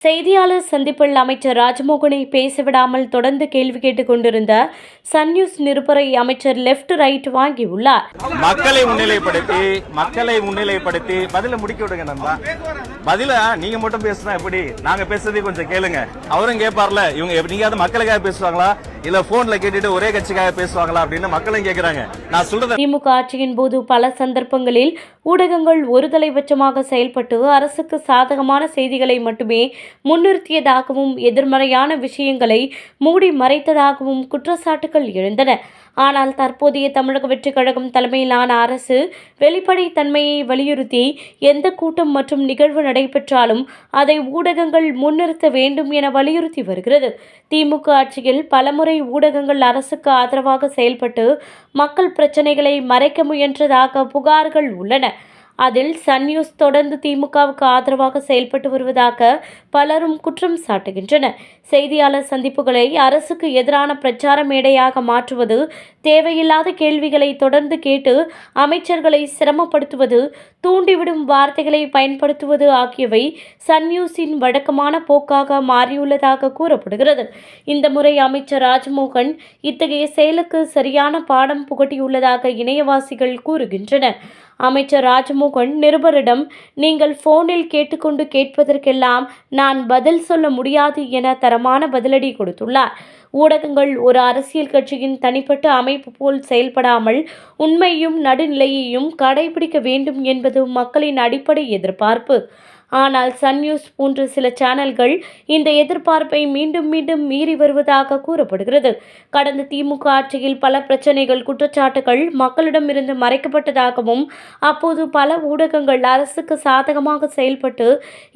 செய்தியாளர் சந்திப்பில் அமைச்சர் ராஜ்மோகனை பேசவிடாமல் தொடர்ந்து கேள்வி கேட்டுக் கொண்டிருந்த சன் நியூஸ் நிருபரை அமைச்சர் லெப்ட் ரைட் வாங்கியுள்ளார். மக்களை முன்னிலைப்படுத்தி பதில முடிக்க விடுங்க நண்பா. பதில நீங்க மட்டும் பேசுனா எப்படி? நாங்க பேசுறதே கொஞ்சம் கேளுங்க. அவரும் கேட்பார்ல, இவங்க நீங்க மக்களுக்காக பேசுவாங்களா இல்ல போன்ல கேட்டுட்டு ஒரே கட்சிக்காக பேசுவாங்களா அப்படின்னு மக்களும் கேட்கிறாங்க. நான் சொல்றது, திமுக ஆட்சியின் போது பல சந்தர்ப்பங்களில் ஊடகங்கள் ஒருதலைபட்சமாக செயல்பட்டு அரசுக்கு சாதகமான செய்திகளை மட்டுமே முன்னிறுத்தியதாகவும் எதிர்மறையான விஷயங்களை மூடி மறைத்ததாகவும் குற்றச்சாட்டுகள் எழுந்தன. ஆனால் தற்போதைய தமிழக வெற்றிக் கழகம் தலைமையிலான அரசு வெளிப்படைத்தன்மையை வலியுறுத்தி எந்த கூட்டம் மற்றும் நிகழ்வு நடைபெற்றாலும் அதை ஊடகங்கள் முன்னிறுத்த வேண்டும் என வலியுறுத்தி வருகிறது. திமுக ஆட்சியில் பலமுறை ஊடகங்கள் அரசுக்கு ஆதரவாக செயல்பட்டு மக்கள் பிரச்சனைகளை மறைக்க முயன்றதாக புகார்கள் உள்ளன. அதில் சன் நியூஸ் தொடர்ந்து திமுகவுக்கு ஆதரவாக செயல்பட்டு வருவதாக பலரும் குற்றம் சாட்டுகின்றனர். செய்தியாளர் சந்திப்புகளை அரசுக்கு எதிரான பிரச்சார மேடையாக மாற்றுவது, தேவையில்லாத கேள்விகளை தொடர்ந்து கேட்டு அமைச்சர்களை சிரமப்படுத்துவது, தூண்டிவிடும் வார்த்தைகளை பயன்படுத்துவது ஆகியவை சன் நியூஸின் வழக்கமான போக்காக மாறியுள்ளதாக கூறப்படுகிறது. இந்த முறை அமைச்சர் ராஜ்மோகன் இத்தகைய செயலுக்கு சரியான பாடம் புகட்டியுள்ளதாக இணையவாசிகள் கூறுகின்றனர். அமைச்சர் ராஜ்மோகன் நிருபரிடம், நீங்கள் போனில் கேட்டுக்கொண்டு கேட்பதற்கெல்லாம் நான் பதில் சொல்ல முடியாது என தரமான பதிலடி கொடுத்துள்ளார். ஊடகங்கள் ஒரு அரசியல் கட்சியின் தனிப்பட்ட அமைப்பு போல் செயல்படாமல் உண்மையும் நடுநிலையையும் கடைபிடிக்க வேண்டும் என்பது மக்களின் அடிப்படை எதிர்பார்ப்பு. ஆனால் சன் நியூஸ் போன்ற சில சேனல்கள் இந்த எதிர்பார்ப்பை மீண்டும் மீண்டும் மீறி வருவதாக கூறப்படுகிறது. கடந்த திமுக ஆட்சியில் பல பிரச்சனைகள், குற்றச்சாட்டுகள் மக்களிடமிருந்து மறைக்கப்பட்டதாகவும் அப்போது பல ஊடகங்கள் அரசுக்கு சாதகமாக செயல்பட்டு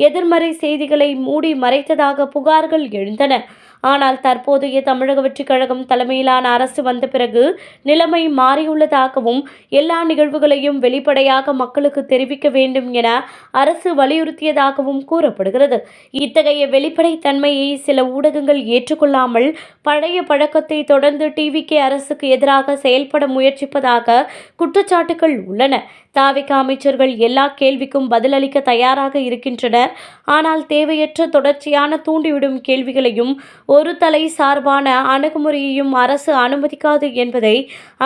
எதிர்மறை செய்திகளை மூடி மறைத்ததாக புகார்கள் எழுந்தன. ஆனால் தற்போதைய தமிழக வெற்றிக் கழகம் தலைமையிலான அரசு வந்த பிறகு நிலைமை மாறியுள்ளதாகவும் எல்லா நிகழ்வுகளையும் வெளிப்படையாக மக்களுக்கு தெரிவிக்க வேண்டும் என அரசு வலியுறுத்தியதாகவும் கூறப்படுகிறது. இத்தகைய வெளிப்படைத்தன்மையை சில ஊடகங்கள் ஏற்றுக்கொள்ளாமல் பழைய பழக்கத்தை தொடர்ந்து டிவிகே அரசுக்கு எதிராக செயல்பட முயற்சிப்பதாக குற்றச்சாட்டுகள் உள்ளன. தாவிக அமைச்சர்கள் எல்லா கேள்விக்கும் பதிலளிக்க தயாராக இருக்கின்றனர். ஆனால் தேவையற்ற தொடர்ச்சியான தூண்டிவிடும் கேள்விகளையும் ஒரு தலை சார்பான அணுகுமுறையையும் அரசு அனுமதிக்காது என்பதை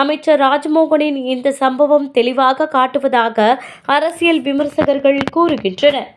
அமைச்சர் ராஜ்மோகனின் இந்த சம்பவம் தெளிவாக காட்டுவதாக அரசியல் விமர்சகர்கள் கூறுகின்றனர்.